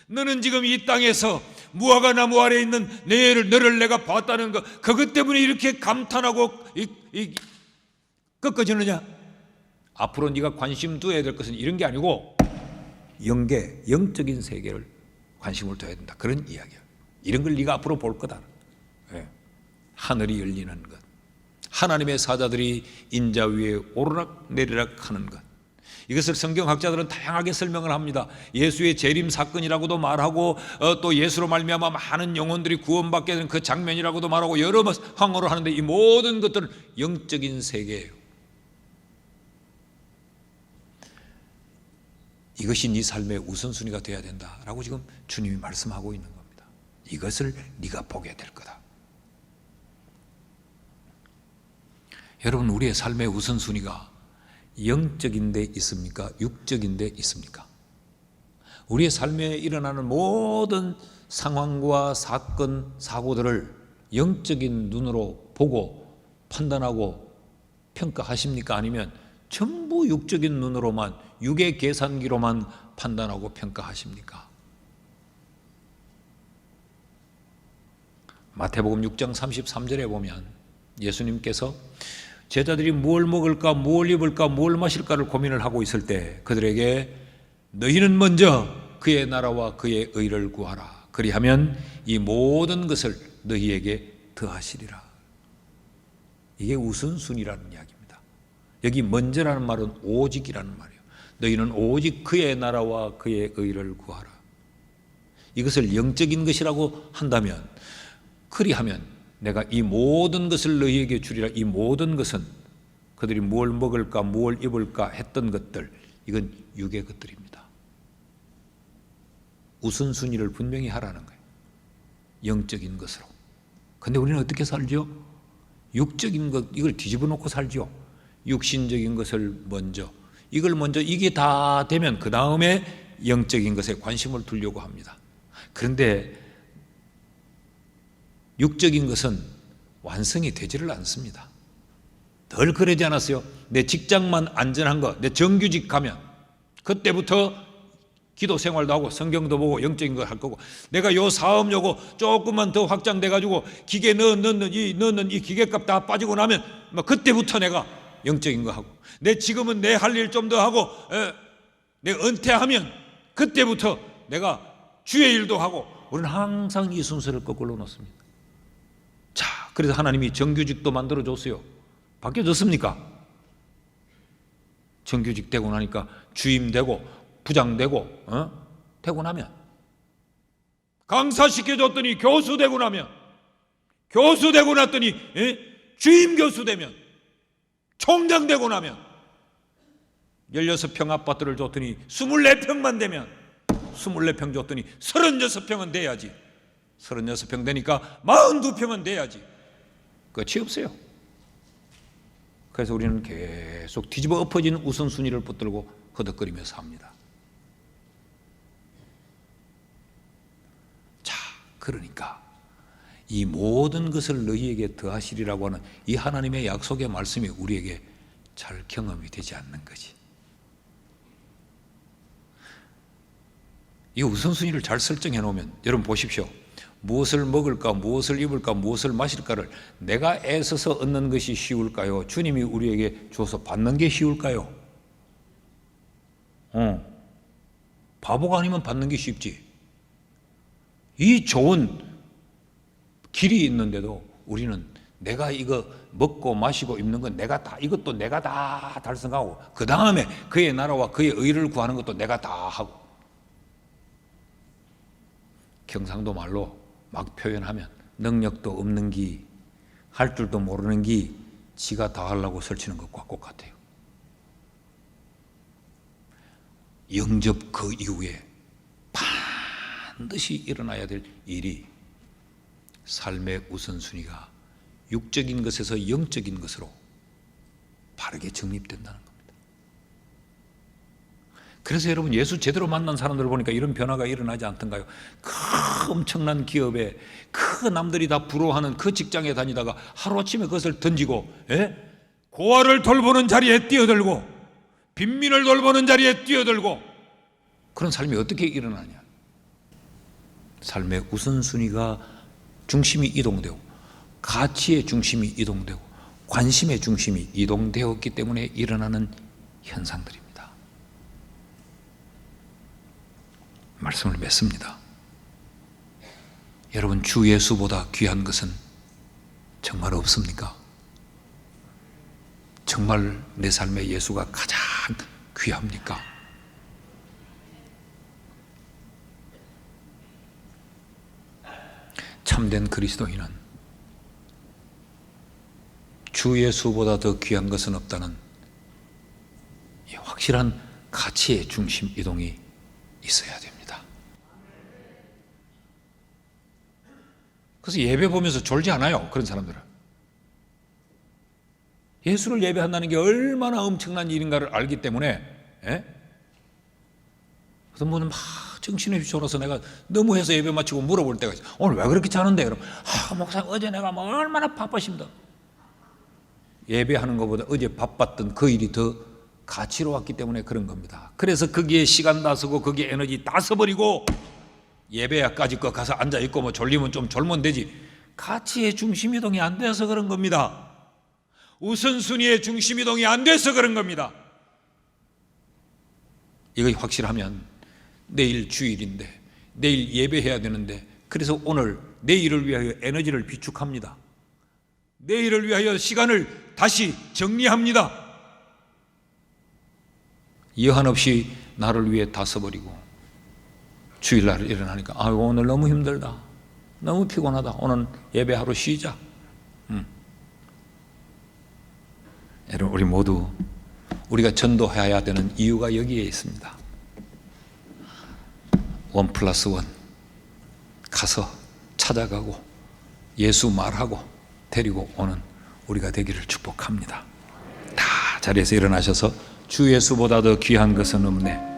S1: 너는 지금 이 땅에서 무화과 나무 아래에 있는 너를 내가 봤다는 것, 그것 때문에 이렇게 감탄하고 꺾어지느냐? 앞으로 네가 관심 둬야 될 것은 이런 게 아니고 영계, 영적인 세계를 관심을 둬야 된다, 그런 이야기야. 이런 걸 네가 앞으로 볼 거다. 네. 하늘이 열리는 것, 하나님의 사자들이 인자 위에 오르락 내리락 하는 것, 이것을 성경학자들은 다양하게 설명을 합니다. 예수의 재림 사건이라고도 말하고, 또 예수로 말미암아 많은 영혼들이 구원받게 되는 그 장면이라고도 말하고, 여러 황어로 하는데 이 모든 것들은 영적인 세계예요. 이것이 네 삶의 우선순위가 되어야 된다라고 지금 주님이 말씀하고 있는 겁니다. 이것을 네가 보게 될 거다. 여러분, 우리의 삶의 우선순위가 영적인 데 있습니까? 육적인 데 있습니까? 우리의 삶에 일어나는 모든 상황과 사건, 사고들을 영적인 눈으로 보고 판단하고 평가하십니까? 아니면 전부 육적인 눈으로만, 육의 계산기로만 판단하고 평가하십니까? 마태복음 6장 33절에 보면 예수님께서 제자들이 무엇을 먹을까, 무엇을 입을까, 무엇을 마실까를 고민을 하고 있을 때 그들에게 너희는 먼저 그의 나라와 그의 의를 구하라. 그리하면 이 모든 것을 너희에게 더하시리라. 이게 우선순위라는 이야기입니다. 여기 먼저라는 말은 오직이라는 말이에요. 너희는 오직 그의 나라와 그의 의를 구하라. 이것을 영적인 것이라고 한다면, 그리하면 내가 이 모든 것을 너희에게 주리라. 이 모든 것은 그들이 무엇을 먹을까, 무엇을 입을까 했던 것들, 이건 육의 것들입니다. 우선순위를 분명히 하라는 거예요. 영적인 것으로. 근데 우리는 어떻게 살죠? 육적인 것, 이걸 뒤집어 놓고 살죠. 육신적인 것을 먼저, 이걸 먼저, 이게 다 되면 그 다음에 영적인 것에 관심을 두려고 합니다. 그런데 육적인 것은 완성이 되지를 않습니다. 늘 그러지 않았어요? 내 직장만 안전한 거, 내 정규직 가면 그때부터 기도 생활도 하고 성경도 보고 영적인 걸 할 거고, 내가 요 사업 요거 조금만 더 확장돼 가지고 기계 넣는 이 기계값 다 빠지고 나면 그때부터 내가 영적인 거 하고, 내 지금은 내 할 일 좀 더 하고 내가 은퇴하면 그때부터 내가 주의 일도 하고, 우리는 항상 이 순서를 거꾸로 놓습니다. 자, 그래서 하나님이 정규직도 만들어줬어요. 바뀌어졌습니까? 정규직 되고 나니까 주임 되고 부장 되고 되고 나면, 강사시켜줬더니 교수 되고 나면, 교수 되고 났더니 주임 교수 되면, 총장 되고 나면 16평 아파트를 줬더니 24평만 되면 24평 줬더니 36평은 돼야지. 36평 되니까 42평은 돼야지. 끝이 없어요. 그래서 우리는 계속 뒤집어 엎어진 우선순위를 붙들고 허덕거리며 삽니다. 자, 그러니까 이 모든 것을 너희에게 더하시리라고 하는 이 하나님의 약속의 말씀이 우리에게 잘 경험이 되지 않는 거지. 이 우선순위를 잘 설정해 놓으면, 여러분 보십시오. 무엇을 먹을까, 무엇을 입을까, 무엇을 마실까를 내가 애써서 얻는 것이 쉬울까요? 주님이 우리에게 줘서 받는 게 쉬울까요? 바보가 아니면 받는 게 쉽지. 이 좋은 길이 있는데도 우리는 내가 이거 먹고 마시고 입는 건 내가 다, 이것도 내가 다 달성하고 그 다음에 그의 나라와 그의 의를 구하는 것도 내가 다 하고, 경상도 말로 막 표현하면 능력도 없는 기, 할 줄도 모르는 기, 지가 다 하려고 설치는 것과 똑같아요. 영접 그 이후에 반드시 일어나야 될 일이 삶의 우선순위가 육적인 것에서 영적인 것으로 바르게 정립된다는 겁니다. 그래서 여러분, 예수 제대로 만난 사람들을 보니까 이런 변화가 일어나지 않던가요? 그 엄청난 기업에, 그 남들이 다 부러워하는 그 직장에 다니다가 하루아침에 그것을 던지고, 고아를 돌보는 자리에 뛰어들고 빈민을 돌보는 자리에 뛰어들고, 그런 삶이 어떻게 일어나냐? 삶의 우선순위가 중심이 이동되고 가치의 중심이 이동되고 관심의 중심이 이동되었기 때문에 일어나는 현상들입니다. 말씀을 맺습니다. 여러분, 주 예수보다 귀한 것은 정말 없습니까? 정말 내 삶에 예수가 가장 귀합니까? 참된 그리스도인은 주 예수보다 더 귀한 것은 없다는 확실한 가치의 중심 이동이 있어야 됩니다. 그래서 예배 보면서 졸지 않아요, 그런 사람들은. 예수를 예배한다는 게 얼마나 엄청난 일인가를 알기 때문에, 어떤 분은 막 정신없이 졸아서 내가 너무 해서 예배 마치고 물어볼 때가 있어요. 오늘 왜 그렇게 자는데? 그럼 목사님, 어제 내가 뭐 얼마나 바쁘십니다. 예배하는 것보다 어제 바빴던 그 일이 더 가치로웠기 때문에 그런 겁니다. 그래서 거기에 시간 다 쓰고 거기에 에너지 다 써버리고 예배야까지 거 가서 앉아있고 뭐 졸리면 좀 졸면 되지. 가치의 중심 이동이 안 돼서 그런 겁니다. 우선순위의 중심 이동이 안 돼서 그런 겁니다. 이거 확실하면 내일 주일인데, 내일 예배해야 되는데, 그래서 오늘 내일을 위하여 에너지를 비축합니다. 내일을 위하여 시간을 다시 정리합니다. 여한 없이 나를 위해 다 써버리고 주일날 일어나니까 아이고 오늘 너무 힘들다, 너무 피곤하다, 오늘 예배 하루 쉬자. 여러분, 우리 모두 우리가 전도해야 되는 이유가 여기에 있습니다. 1+1 가서 찾아가고 예수 말하고 데리고 오는 우리가 되기를 축복합니다. 다 자리에서 일어나셔서 주 예수보다 더 귀한 것은 없네,